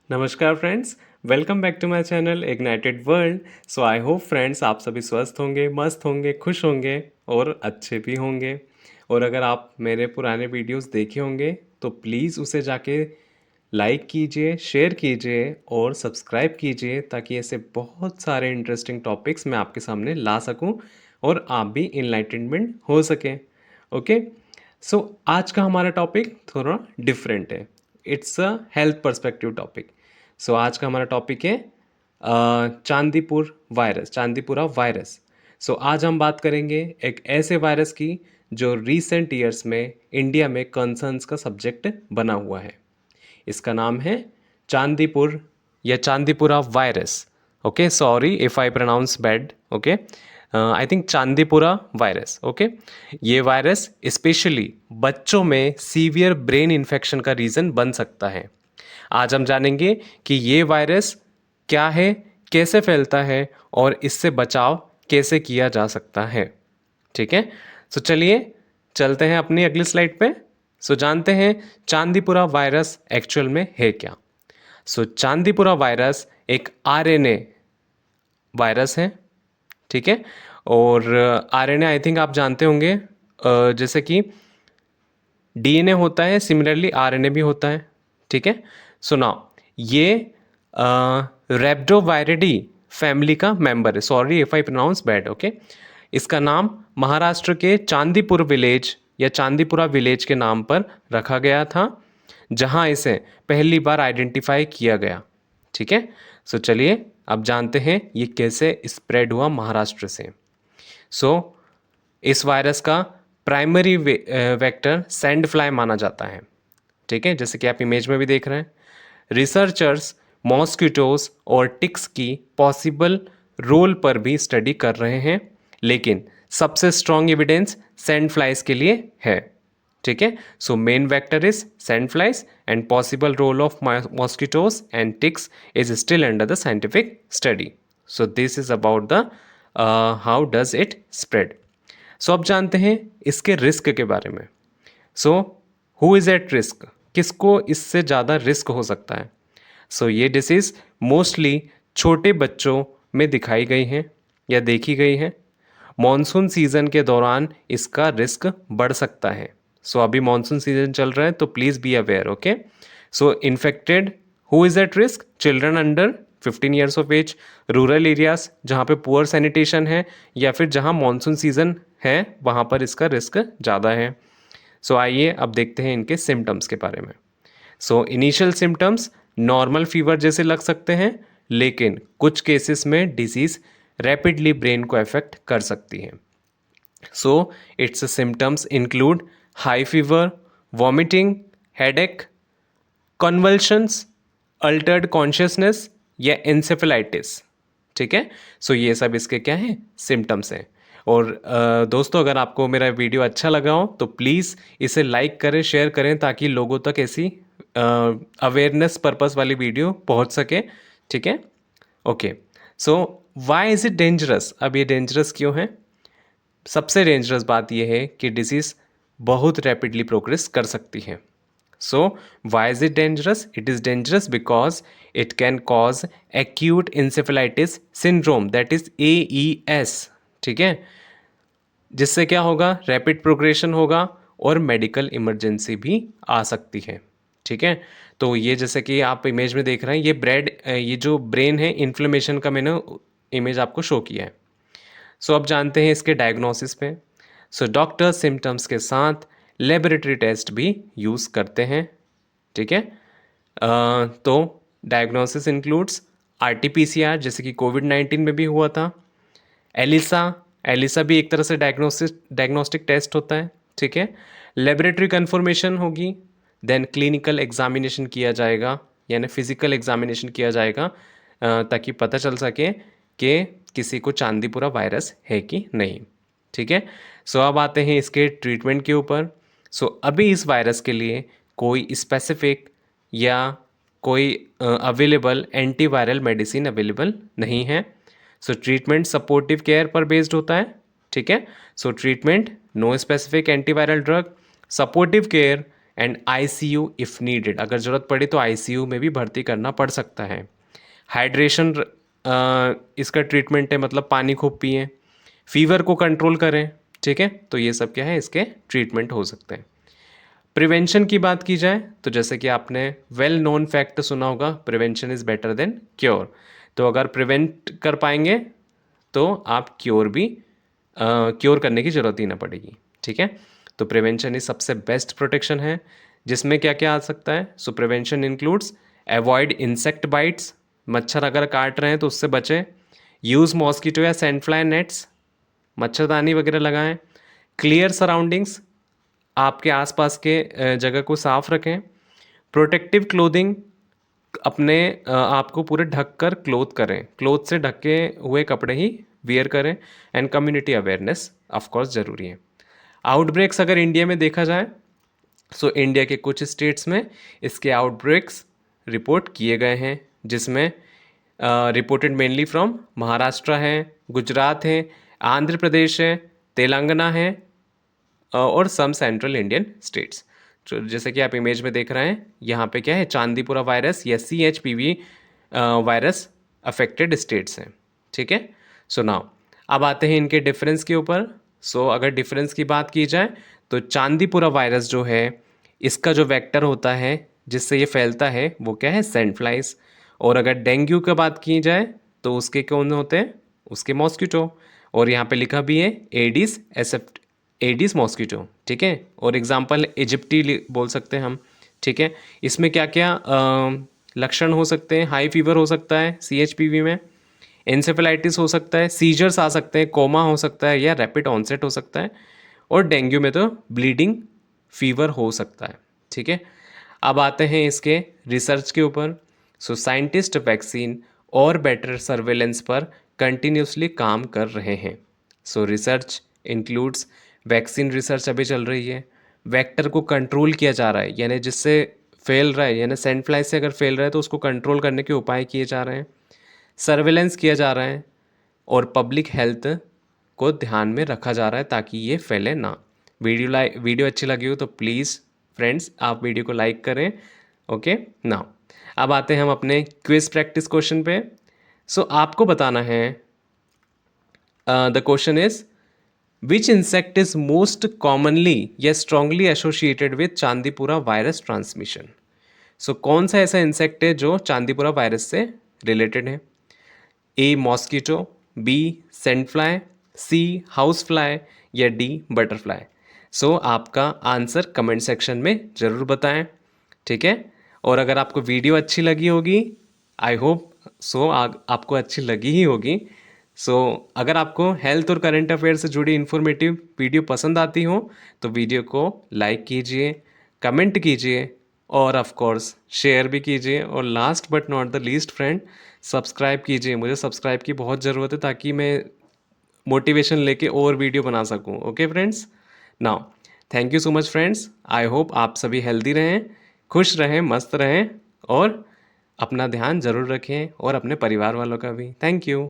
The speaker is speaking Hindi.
नमस्कार friends, welcome back to my channel ignited world. So I hope friends आप सभी स्वस्थ होंगे, मस्त होंगे, खुश होंगे और अच्छे भी होंगे। और अगर आप मेरे पुराने वीडियोस देखे होंगे तो प्लीज़ उसे जाके लाइक कीजिए, शेयर कीजिए और सब्सक्राइब कीजिए ताकि ऐसे बहुत सारे इंटरेस्टिंग टॉपिक्स मैं आपके सामने ला सकूं और आप भी इनलाइटनमेंट हो सके। ओके, सो आज का हमारा टॉपिक थोड़ा डिफरेंट है। It's a health perspective topic. So आज का हमारा टॉपिक है Chandipur virus, Chandipura virus. So आज हम बात करेंगे एक ऐसे वायरस की जो रीसेंट ईयर्स में इंडिया में कंसर्न्स का सब्जेक्ट बना हुआ है। इसका नाम है चांदीपुर या Chandipura virus. Okay, sorry if I pronounce bad. Okay, I think Chandipura virus. Okay, ये वायरस स्पेशली बच्चों में सीवियर ब्रेन इन्फेक्शन का रीज़न बन सकता है। आज हम जानेंगे कि ये वायरस क्या है, कैसे फैलता है और इससे बचाव कैसे किया जा सकता है। ठीक है, सो चलिए चलते हैं अपनी अगली स्लाइड पे। सो जानते हैं चांदीपुरा वायरस एक्चुअल में है क्या। सो चांदीपुरा वायरस एक आरएनए वायरस है। ठीक है, और आरएनए आई थिंक आप जानते होंगे, जैसे कि डीएनए होता है, सिमिलरली आरएनए भी होता है। ठीक है, सो नाउ ये रेप्डोवायरिडी फैमिली का मेंबर है। Sorry if I pronounce bad. Okay, इसका नाम महाराष्ट्र के चांदीपुर विलेज या चांदीपुरा विलेज के नाम पर रखा गया था, जहां इसे पहली बार आइडेंटिफाई किया गया। ठीक है, सो चलिए अब जानते हैं ये कैसे स्प्रेड हुआ महाराष्ट्र से। सो इस वायरस का प्राइमरी वेक्टर सैंड फ्लाई माना जाता है। ठीक है, जैसे कि आप इमेज में भी देख रहे हैं। रिसर्चर्स मॉस्किटोज और टिक्स की पॉसिबल रोल पर भी स्टडी कर रहे हैं, लेकिन सबसे स्ट्रॉन्ग एविडेंस सैंड फ्लाइज के लिए है। ठीक है, so main vector is sand flies and possible role of mosquitoes and ticks is still under the scientific study. So this is about the how does it spread. So अब जानते हैं इसके रिस्क के बारे में। So who is at risk, किसको इससे ज़्यादा रिस्क हो सकता है। सो ये डिसीज़ मोस्टली छोटे बच्चों में दिखाई गई हैं या देखी गई हैं। मॉनसून सीज़न के दौरान इसका रिस्क बढ़ सकता है। सो अभी मॉनसून सीज़न चल रहा है तो please be aware. Okay, so infected who is at risk, children under 15 years of age, rural areas जहाँ पे पुअर सैनिटेशन है या फिर जहाँ मॉनसून सीज़न है वहाँ पर इसका रिस्क ज़्यादा है। सो आइए अब देखते हैं इनके सिम्टम्स के बारे में। So initial symptoms normal fever जैसे लग सकते हैं, लेकिन कुछ केसेस में डिजीज़ रैपिडली ब्रेन को अफेक्ट कर सकती है। So it's symptoms include high fever, vomiting, headache, convulsions, Altered consciousness या एंसेफेलाइटिस। ठीक है, सो ये सब इसके क्या हैं, सिम्टम्स हैं। और दोस्तों अगर आपको मेरा वीडियो अच्छा लगा हो तो प्लीज़ इसे लाइक करें, शेयर करें ताकि लोगों तक ऐसी अवेयरनेस पर्पस वाली वीडियो पहुंच सके। ठीक है, okay, so why is it dangerous. अब ये डेंजरस क्यों है। सबसे डेंजरस बात यह है कि डिसीज़ बहुत रैपिडली प्रोग्रेस कर सकती है। So, why is it dangerous? It is dangerous because it can cause acute encephalitis syndrome, that is AES। ठीक है, जिससे क्या होगा, रैपिड प्रोग्रेशन होगा और मेडिकल इमरजेंसी भी आ सकती है। ठीक है, तो ये जैसे कि आप इमेज में देख रहे हैं, ये जो ब्रेन है इन्फ्लेमेशन का मैंने इमेज आपको शो किया है। सो अब जानते हैं इसके डायग्नोसिस पे। सो डॉक्टर सिम्टम्स के साथ लेबोरेटरी टेस्ट भी यूज़ करते हैं। ठीक है, तो डायग्नोसिस इंक्लूड्स RT-PCR जैसे कि कोविड-19 में भी हुआ था। एलिसा, एलिसा भी एक तरह से डायग्नोस्टिक टेस्ट होता है। ठीक है, लेबोरेटरी कन्फर्मेशन होगी, देन क्लिनिकल एग्जामिनेशन किया जाएगा यानी फिजिकल एग्जामिनेशन किया जाएगा, ताकि पता चल सके कि किसी को चांदीपुरा वायरस है कि नहीं। ठीक है, सो अब आते हैं इसके ट्रीटमेंट के ऊपर। सो अभी इस वायरस के लिए कोई स्पेसिफिक या कोई अवेलेबल एंटीवायरल मेडिसिन अवेलेबल नहीं है। सो ट्रीटमेंट सपोर्टिव केयर पर बेस्ड होता है। ठीक है, so treatment no specific antiviral drug, supportive care and ICU if needed, अगर ज़रूरत पड़ी तो आईसीयू में भी भर्ती करना पड़ सकता है। हाइड्रेशन इसका ट्रीटमेंट है, मतलब पानी खूब पिएं। फीवर को कंट्रोल करें, ठीक है। तो ये सब क्या है, इसके ट्रीटमेंट हो सकते हैं। प्रिवेंशन की बात की जाए तो जैसे कि आपने वेल नोन फैक्ट सुना होगा, prevention is better than cure. तो अगर प्रिवेंट कर पाएंगे तो आप क्योर भी क्योर करने की ज़रूरत ही ना पड़ेगी, ठीक है। तो प्रिवेंशन ही सबसे बेस्ट प्रोटेक्शन है, जिसमें क्या क्या आ सकता है। सो prevention includes avoid insect bytes, मच्छर अगर काट रहे हैं तो उससे बचें। यूज़ मॉस्किटो या सैंडफ्लाई नेट्स, मच्छरदानी वगैरह लगाएं। क्लियर सराउंडिंग्स, आपके आसपास के जगह को साफ रखें। प्रोटेक्टिव क्लोथिंग, अपने आप को पूरे ढक कर क्लोथ करें, क्लोथ से ढके हुए कपड़े ही वियर करें। And community awareness of course ज़रूरी है। आउटब्रेक्स अगर इंडिया में देखा जाए, सो इंडिया के कुछ स्टेट्स में इसके आउटब्रेक्स रिपोर्ट किए गए हैं, जिसमें रिपोर्टेड मेनली फ्रॉम महाराष्ट्र है, गुजरात है, आंध्र प्रदेश है, तेलंगाना है और सम सेंट्रल इंडियन स्टेट्स। तो जैसे कि आप इमेज में देख रहे हैं, यहाँ पे क्या है, चांदीपुरा वायरस या CHPV वायरस अफेक्टेड स्टेट्स हैं, ठीक है। सो नाउ अब आते हैं इनके डिफरेंस के ऊपर। सो अगर डिफरेंस की बात की जाए तो चांदीपुरा वायरस जो है, इसका जो वेक्टर होता है जिससे ये फैलता है वो क्या है, सैंड फ्लाइज। और अगर डेंगू की बात की जाए तो उसके कौन होते हैं, उसके मॉस्किटो। और यहाँ पे लिखा भी है एडिस एडिस मॉस्किटो, ठीक है। और एग्जांपल इजिप्टी बोल सकते हैं हम, ठीक है। इसमें क्या क्या लक्षण हो सकते हैं, हाई फीवर हो सकता है CHPV में, एंसेफेलाइटिस हो सकता है, सीजर्स आ सकते हैं, कोमा हो सकता है या रैपिड ऑनसेट हो सकता है। और डेंगू में तो ब्लीडिंग फीवर हो सकता है, ठीक है। अब आते हैं इसके रिसर्च के ऊपर। सो साइंटिस्ट वैक्सीन और बेटर सर्वेलेंस पर कंटिन्यूसली काम कर रहे हैं। सो रिसर्च इंक्लूड्स, वैक्सीन रिसर्च अभी चल रही है, वेक्टर को कंट्रोल किया जा रहा है, यानी जिससे फैल रहा है, यानी सैंड फ्लाई से अगर फैल रहा है तो उसको कंट्रोल करने के उपाय किए जा रहे हैं, सर्वेलेंस किया जा रहा है और पब्लिक हेल्थ को ध्यान में रखा जा रहा है ताकि ये फैले ना। वीडियो अच्छी लगी हो तो प्लीज़ फ्रेंड्स आप वीडियो को लाइक करें, ओके। नाउ अब आते हैं हम अपने क्विज प्रैक्टिस क्वेश्चन पे। सो आपको बताना है, the question is which insect is most commonly या strongly associated with Chandipura virus transmission. So कौन सा ऐसा इंसेक्ट है जो चांदीपुरा वायरस से रिलेटेड है। A mosquito, B sand fly, C house fly या D बटरफ्लाई। सो आपका आंसर कमेंट सेक्शन में ज़रूर बताएं, ठीक है। और अगर आपको वीडियो अच्छी लगी होगी, आई होप सो आपको अच्छी लगी ही होगी। सो अगर आपको हेल्थ और करंट अफेयर से जुड़ी इन्फॉर्मेटिव वीडियो पसंद आती हो तो वीडियो को लाइक कीजिए, कमेंट कीजिए और ऑफ कोर्स शेयर भी कीजिए। और last but not the least friend, subscribe कीजिए। मुझे सब्सक्राइब की बहुत ज़रूरत है ताकि मैं मोटिवेशन लेके और वीडियो बना सकूं, okay friends. Now thank you so much friends, I hope आप सभी हेल्दी रहें, खुश रहें, मस्त रहें और अपना ध्यान ज़रूर रखें और अपने परिवार वालों का भी। Thank you.